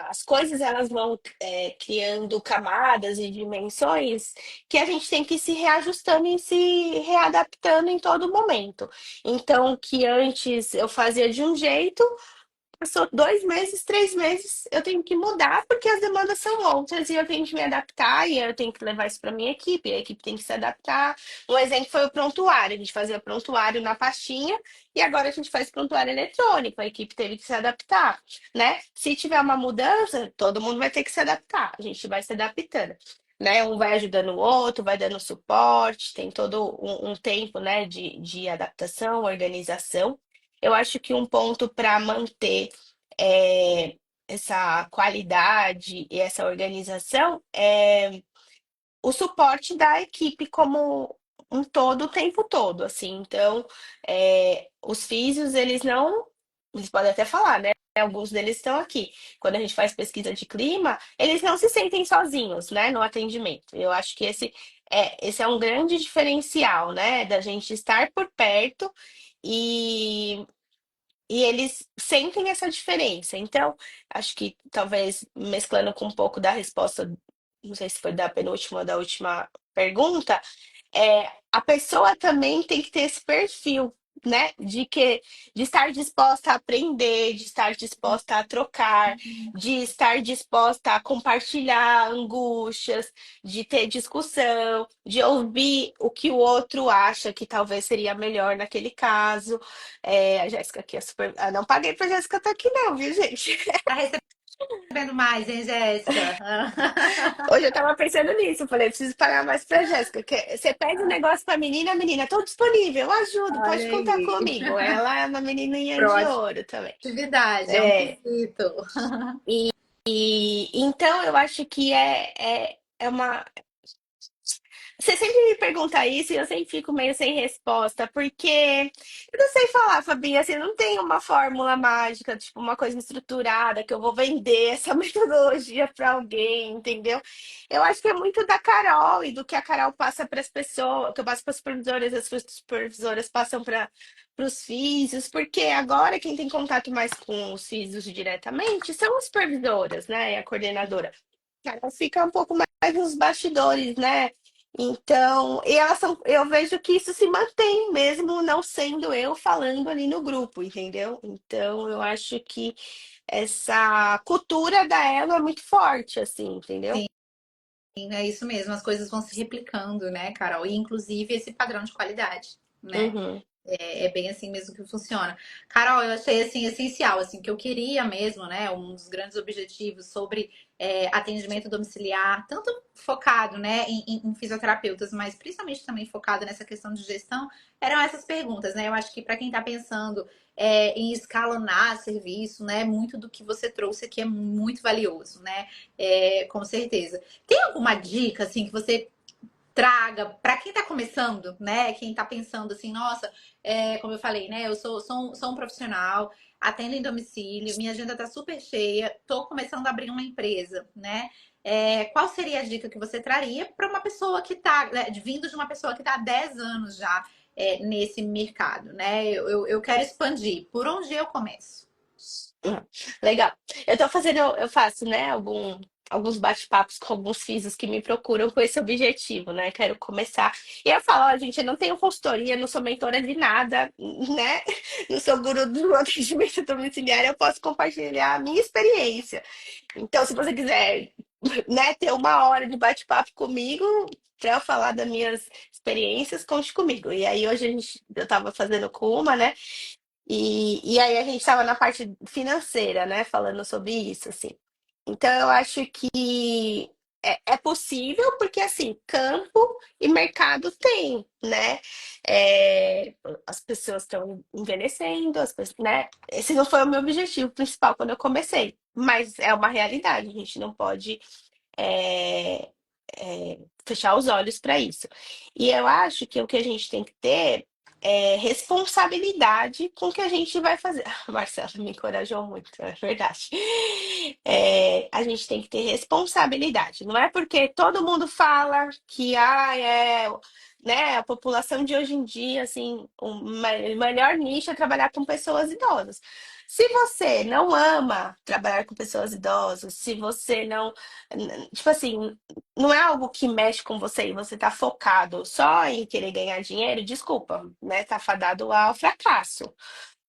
as coisas elas vão criando camadas e dimensões que a gente tem que ir se reajustando e se readaptando em todo momento. Então, que antes eu fazia de um jeito, passou 2 meses, 3 meses, eu tenho que mudar porque as demandas são outras e eu tenho que me adaptar e eu tenho que levar isso para minha equipe, a equipe tem que se adaptar. Um exemplo foi o prontuário, a gente fazia prontuário na pastinha e agora a gente faz prontuário eletrônico, a equipe teve que se adaptar, né? Se tiver uma mudança, todo mundo vai ter que se adaptar, a gente vai se adaptando. Né, um vai ajudando o outro, vai dando suporte, tem todo um tempo, né, de adaptação, organização. Eu acho que um ponto para manter é, essa qualidade e essa organização é o suporte da equipe como um todo, o tempo todo, assim. Então, os físios, eles podem até falar, né? Alguns deles estão aqui. Quando a gente faz pesquisa de clima, eles não se sentem sozinhos, né, no atendimento. Eu acho que esse é um grande diferencial, né, da gente estar por perto e e eles sentem essa diferença. Então, acho que talvez mesclando com um pouco da resposta, não sei se foi da penúltima ou da última pergunta, a pessoa também tem que ter esse perfil, né? De estar disposta a aprender, de estar disposta a trocar, de estar disposta a compartilhar angústias, de ter discussão, de ouvir o que o outro acha que talvez seria melhor naquele caso. A Jéssica aqui é super. Ah, não paguei pra Jéssica estar aqui, não, viu, gente? Tá recebendo mais, hein, Jéssica? Hoje eu tava pensando nisso, eu falei, preciso pagar mais pra Jéssica. Você pede um negócio pra menina, a menina, tô disponível, eu ajudo, pode Olha contar aí. comigo. Ela é uma menininha de ouro também. Proatividade, é um É, quesito. e então eu acho que é uma. Você sempre me pergunta isso e eu sempre fico meio sem resposta, porque eu não sei falar, Fabinha, assim, não tem uma fórmula mágica, tipo, uma coisa estruturada que eu vou vender essa metodologia para alguém, entendeu? Eu acho que é muito da Carol e do que a Carol passa para as pessoas, que eu passo para as supervisoras, as supervisoras passam para os físicos, porque agora quem tem contato mais com os físicos diretamente são as supervisoras, né? E a coordenadora. Ela fica um pouco mais nos bastidores, né? Então, e elas são, eu vejo que isso se mantém, mesmo não sendo eu falando ali no grupo, entendeu? Então, eu acho que essa cultura da ela é muito forte, assim, entendeu? Sim, é isso mesmo, as coisas vão se replicando, né, Carol? E inclusive esse padrão de qualidade, né? Uhum, É bem assim mesmo que funciona. Carol, eu achei assim essencial, assim, que eu queria mesmo, né? Um dos grandes objetivos sobre atendimento domiciliar, tanto focado, né, em fisioterapeutas, mas principalmente também focado nessa questão de gestão, eram essas perguntas, né? Eu acho que para quem está pensando em escalonar serviço, né, muito do que você trouxe aqui é muito valioso, né? Com certeza. Tem alguma dica assim que você traga para quem está começando, né? Quem está pensando assim, nossa, como eu falei, né? Eu sou um profissional, atendo em domicílio, minha agenda está super cheia, estou começando a abrir uma empresa, né? Qual seria a dica que você traria para uma pessoa que está, vindo de uma pessoa que está há 10 anos já nesse mercado, né? Eu quero expandir. Por onde eu começo? uhum. Legal. Eu faço, né, alguns bate-papos com alguns físicos que me procuram com esse objetivo, né? Quero começar. E eu falo, ó, gente, eu não tenho consultoria, não sou mentora de nada, né? Não sou guru do atendimento domiciliar, eu posso compartilhar a minha experiência. Então, se você quiser, né, ter uma hora de bate-papo comigo para eu falar das minhas experiências, conte comigo. E aí hoje eu estava fazendo com uma, né? E aí a gente estava na parte financeira, né? Falando sobre isso, assim. Então eu acho que é possível, porque assim, campo e mercado tem, né? É, as pessoas estão envelhecendo, né? Esse não foi o meu objetivo principal quando eu comecei, mas é uma realidade, a gente não pode é, fechar os olhos para isso. E eu acho que o que a gente tem que ter é responsabilidade com o que a gente vai fazer. A Marcela me encorajou muito, é verdade. A gente tem que ter responsabilidade. Não é porque todo mundo fala que né, a população de hoje em dia, assim, o melhor nicho é trabalhar com pessoas idosas. Se você não ama trabalhar com pessoas idosas, se você não, tipo assim, não é algo que mexe com você e você tá focado só em querer ganhar dinheiro, desculpa, né? Tá fadado ao fracasso.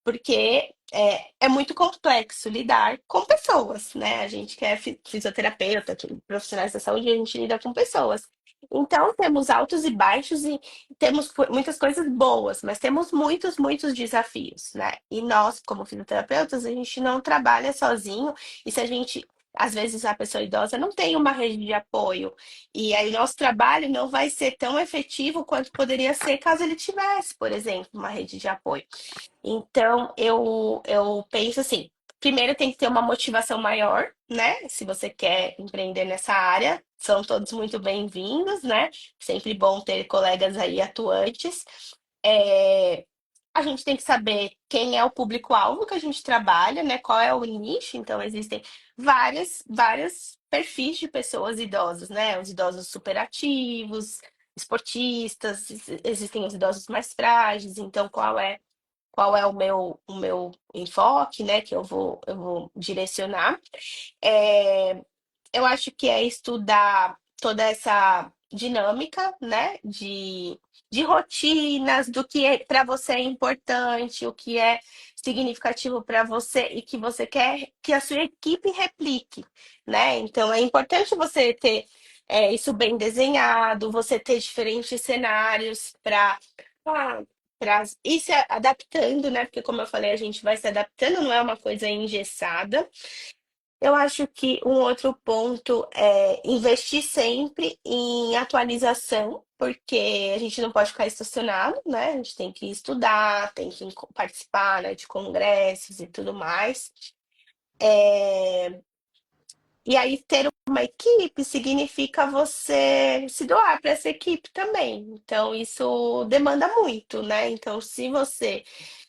Porque é muito complexo lidar com pessoas, né? A gente que é fisioterapeuta, profissionais da saúde, a gente lida com pessoas. Então, temos altos e baixos e temos muitas coisas boas, mas temos muitos, muitos desafios, né? E nós, como fisioterapeutas, a gente não trabalha sozinho. E se a gente, às vezes, a pessoa idosa não tem uma rede de apoio, e aí nosso trabalho não vai ser tão efetivo quanto poderia ser caso ele tivesse, por exemplo, uma rede de apoio. Então, eu penso assim: primeiro tem que ter uma motivação maior, né? Se você quer empreender nessa área, são todos muito bem-vindos, né? Sempre bom ter colegas aí atuantes. É, a gente tem que saber quem é o público-alvo que a gente trabalha, né? Qual é o nicho. Então, existem várias perfis de pessoas idosas, né? Os idosos superativos, esportistas, existem os idosos mais frágeis. Então, qual é o meu enfoque, né, que eu vou direcionar. É, eu acho que é estudar toda essa dinâmica, né, de rotinas, do que para você é importante, o que é significativo para você e que você quer que a sua equipe replique, né? Então é importante você ter isso bem desenhado, você ter diferentes cenários para ir se adaptando, né? Porque, como eu falei, a gente vai se adaptando, não é uma coisa engessada. Eu acho que um outro ponto é investir sempre em atualização, porque a gente não pode ficar estacionado, né? A gente tem que estudar, tem que participar, né, de congressos e tudo mais. É, E aí, ter uma equipe significa você se doar para essa equipe também. Então, isso demanda muito, né? Então, se você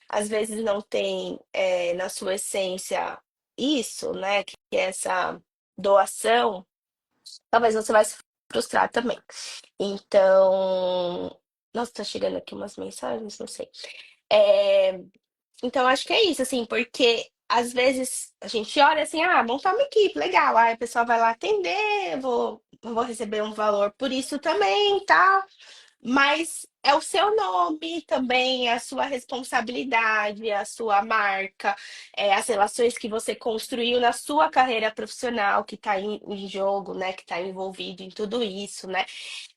às vezes não tem na sua essência isso, né? Que é essa doação, talvez você vai se frustrar também. Então, nossa, tá chegando aqui umas mensagens, não sei. É, então, acho que é isso, assim, porque às vezes a gente olha assim, montar uma equipe, legal, aí a pessoa vai lá atender, eu vou receber um valor por isso também, tal. Mas é o seu nome também, é a sua responsabilidade, é a sua marca, as relações que você construiu na sua carreira profissional que está em jogo, né? Que está envolvido em tudo isso, né?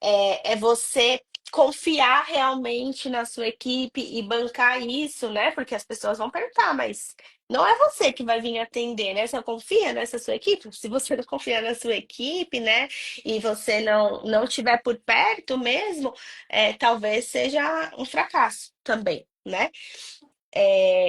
É você confiar realmente na sua equipe e bancar isso, né? Porque as pessoas vão perguntar, mas não é você que vai vir atender, né? Você confia nessa sua equipe? Se você não confiar na sua equipe, né? E você não estiver por perto mesmo, talvez seja um fracasso também, né?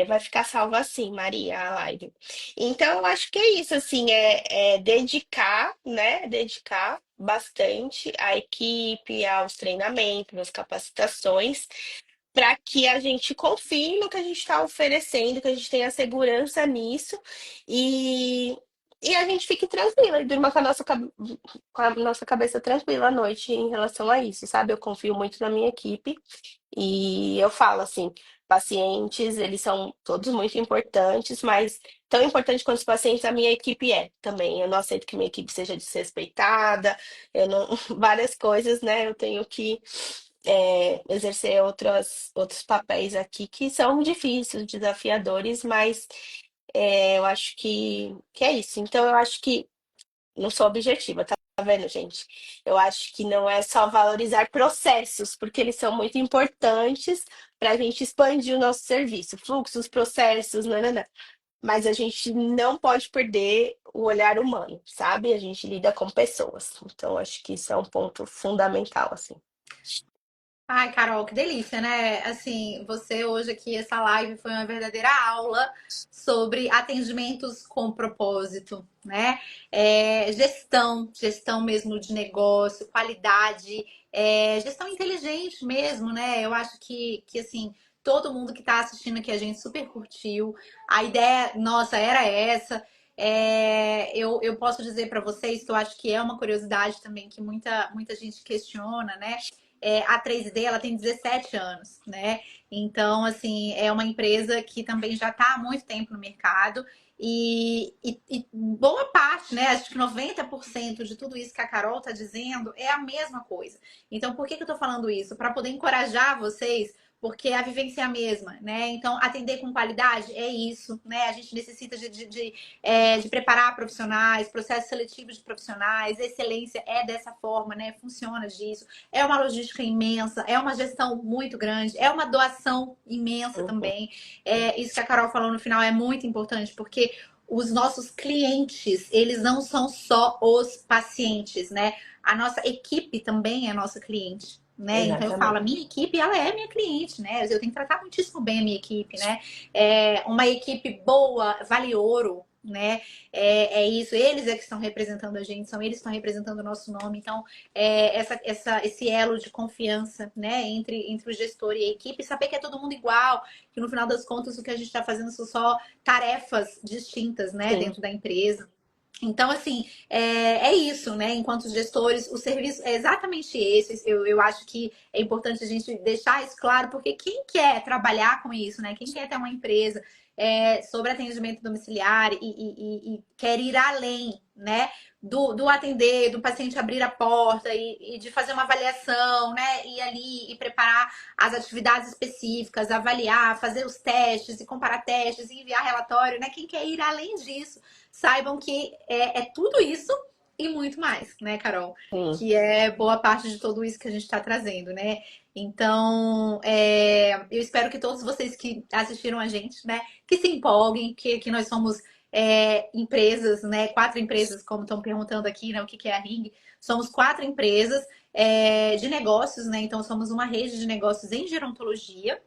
Vai ficar salvo assim, Maria, a live. Então, eu acho que é isso, assim, é dedicar, né? Dedicar bastante à equipe, aos treinamentos, às capacitações, para que a gente confie no que a gente está oferecendo, que a gente tenha segurança nisso e, e a gente fique tranquila e durma com a nossa cabeça tranquila à noite em relação a isso, sabe? Eu confio muito na minha equipe e eu falo assim, pacientes, eles são todos muito importantes, mas tão importante quanto os pacientes a minha equipe é também. Eu não aceito que minha equipe seja desrespeitada, eu não, várias coisas, né? Eu tenho que exercer outros papéis aqui que são difíceis, desafiadores, mas eu acho que é isso. Então, eu acho que não sou objetiva, tá vendo, gente? Eu acho que não é só valorizar processos, porque eles são muito importantes para a gente expandir o nosso serviço, fluxos, processos, nananã. Mas a gente não pode perder o olhar humano, sabe? A gente lida com pessoas. Então, acho que isso é um ponto fundamental, assim. Ai, Carol, que delícia, né? Assim, você hoje aqui, essa live foi uma verdadeira aula sobre atendimentos com propósito, né? Gestão mesmo de negócio, qualidade, gestão inteligente mesmo, né? Eu acho que assim, todo mundo que está assistindo aqui a gente super curtiu. A ideia, nossa, era essa. Eu posso dizer para vocês que eu acho que é uma curiosidade também que muita gente questiona, né? A 3D ela tem 17 anos, né? Então, assim, é uma empresa que também já está há muito tempo no mercado e boa parte, né? Acho que 90% de tudo isso que a Carol está dizendo é a mesma coisa. Então, por que eu estou falando isso? Para poder encorajar vocês, porque a vivência é a mesma, né? Então, atender com qualidade é isso, né? A gente necessita de preparar profissionais, processo seletivo de profissionais, excelência é dessa forma, né? Funciona disso. É uma logística imensa, é uma gestão muito grande, é uma doação imensa Uhum. também. Isso que a Carol falou no final é muito importante, porque os nossos clientes, eles não são só os pacientes, né? A nossa equipe também é nossa cliente. Né? Então eu falo, a Exatamente. minha equipe, ela é minha cliente, né? Eu tenho que tratar muitíssimo bem a minha equipe, né? Uma equipe boa vale ouro, né? É isso, eles é que estão representando a gente, são eles que estão representando o nosso nome. Então, esse elo de confiança, né, entre o gestor e a equipe, saber que é todo mundo igual, que no final das contas o que a gente está fazendo são só tarefas distintas, né, Sim. dentro da empresa. Então, assim, é isso, né? Enquanto gestores, o serviço é exatamente esse. Eu acho que é importante a gente deixar isso claro, porque quem quer trabalhar com isso, né? Quem quer ter uma empresa sobre atendimento domiciliar e quer ir além, né? Do atender, do paciente abrir a porta e de fazer uma avaliação, né? Ir ali e preparar as atividades específicas, avaliar, fazer os testes e comparar testes e enviar relatório, né? Quem quer ir além disso, saibam que é tudo isso e muito mais, né, Carol? Sim. Que é boa parte de tudo isso que a gente está trazendo, né? Então, eu espero que todos vocês que assistiram a gente, né, que se empolguem, que nós somos empresas, né? 4 empresas, como estão perguntando aqui, né? O que é a Ring? Somos 4 empresas de negócios, né? Então, somos uma rede de negócios em gerontologia.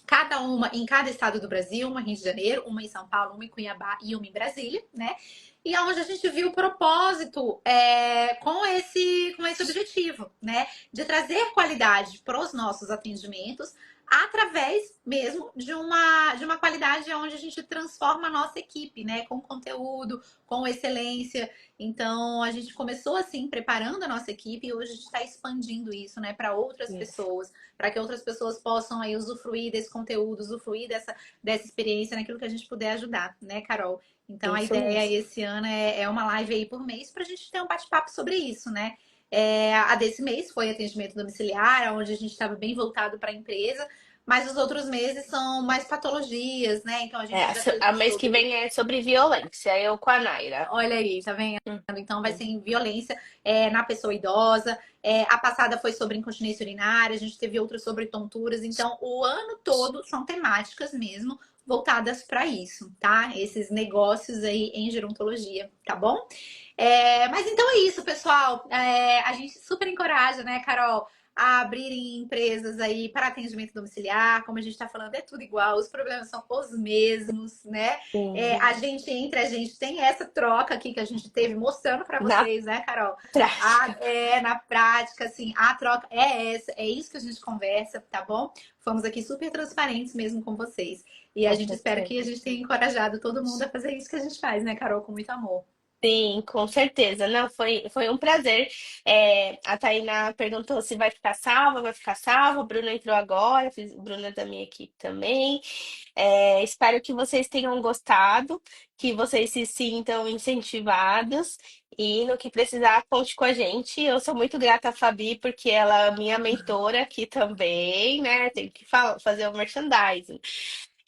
Cada uma em cada estado do Brasil, uma em Rio de Janeiro, uma em São Paulo, uma em Cuiabá e uma em Brasília, né? E onde a gente viu o propósito com esse objetivo, né? De trazer qualidade para os nossos atendimentos através mesmo de uma qualidade onde a gente transforma a nossa equipe, né? Com conteúdo, com excelência. Então, a gente começou assim, preparando a nossa equipe e hoje a gente está expandindo isso, né? Para outras Isso, pessoas, para que outras pessoas possam aí usufruir desse conteúdo, usufruir dessa experiência naquilo que a gente puder ajudar, né, Carol? Então a isso ideia mesmo. esse ano é uma live aí por mês para a gente ter um bate-papo sobre isso, né? A desse mês foi atendimento domiciliar, onde a gente estava bem voltado para a empresa, mas os outros meses são mais patologias, né? Então a É, gente já a teve mês que sobre. vem é sobre violência, eu com a Naira. Olha aí, tá vendo? Hum, Então vai hum. ser em violência na pessoa idosa. A passada foi sobre incontinência urinária, a gente teve outras sobre tonturas. Então, o ano todo são temáticas mesmo voltadas para isso, tá? Esses negócios aí em gerontologia, tá bom? Mas então é isso, pessoal. A gente super encoraja, né, Carol, a abrirem empresas aí para atendimento domiciliar. Como a gente está falando, é tudo igual, os problemas são os mesmos, né? Sim. Entre a gente tem essa troca aqui que a gente teve mostrando para Na vocês, né, Carol? prática. Na prática, assim, a troca é essa, é isso que a gente conversa, tá bom? Fomos aqui super transparentes mesmo com vocês. E a Com gente espera que a certeza. gente tenha encorajado todo mundo a fazer isso que a gente faz, né, Carol? Com muito amor. Sim, com certeza. Não, foi um prazer. A Tainá perguntou se vai ficar salva, vai ficar salva. O Bruno entrou agora, o Bruno é da minha equipe também. Espero que vocês tenham gostado, que vocês se sintam incentivados e no que precisar, conte com a gente. Eu sou muito grata à Fabi, porque ela é minha mentora aqui também, né? Tem que fazer o merchandising.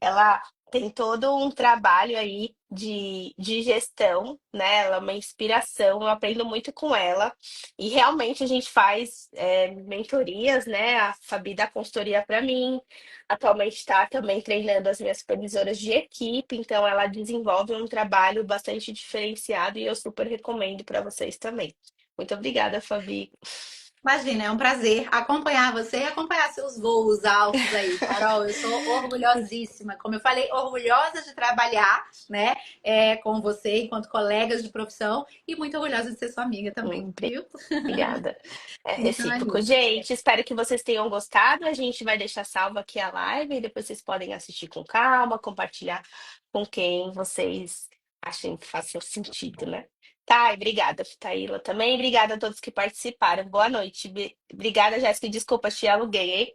Ela tem todo um trabalho aí de gestão, né? Ela é uma inspiração, eu aprendo muito com ela. E realmente a gente faz mentorias, né? A Fabi dá consultoria para mim. Atualmente está também treinando as minhas supervisoras de equipe, então ela desenvolve um trabalho bastante diferenciado e eu super recomendo para vocês também. Muito obrigada, Fabi. Imagina, é um prazer acompanhar você e acompanhar seus voos altos aí, Carol. Eu sou orgulhosíssima, como eu falei, orgulhosa de trabalhar, né, com você enquanto colegas de profissão e muito orgulhosa de ser sua amiga também, Hum, viu? Obrigada. É Então é recíproco. isso. Gente, espero que vocês tenham gostado. A gente vai deixar salvo aqui a live e depois vocês podem assistir com calma, compartilhar com quem vocês achem que faça sentido, né? Tá, e obrigada, Taíla, também. Obrigada a todos que participaram. Boa noite. Obrigada, Jéssica. Desculpa, te aluguei, hein?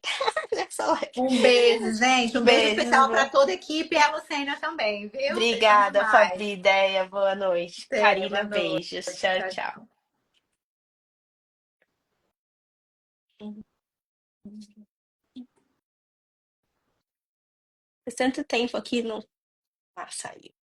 Nessa live. Um beijo, gente. Um beijo Beijos. especial para toda a equipe e a Lucênia também, viu? Vocês são Obrigada, demais. Fabi. Ideia. Boa noite. Até, boa Karina, noite. beijos. Tchau, Tchau, tchau. tchau. Faz tanto tempo aqui, não. Ah, saiu.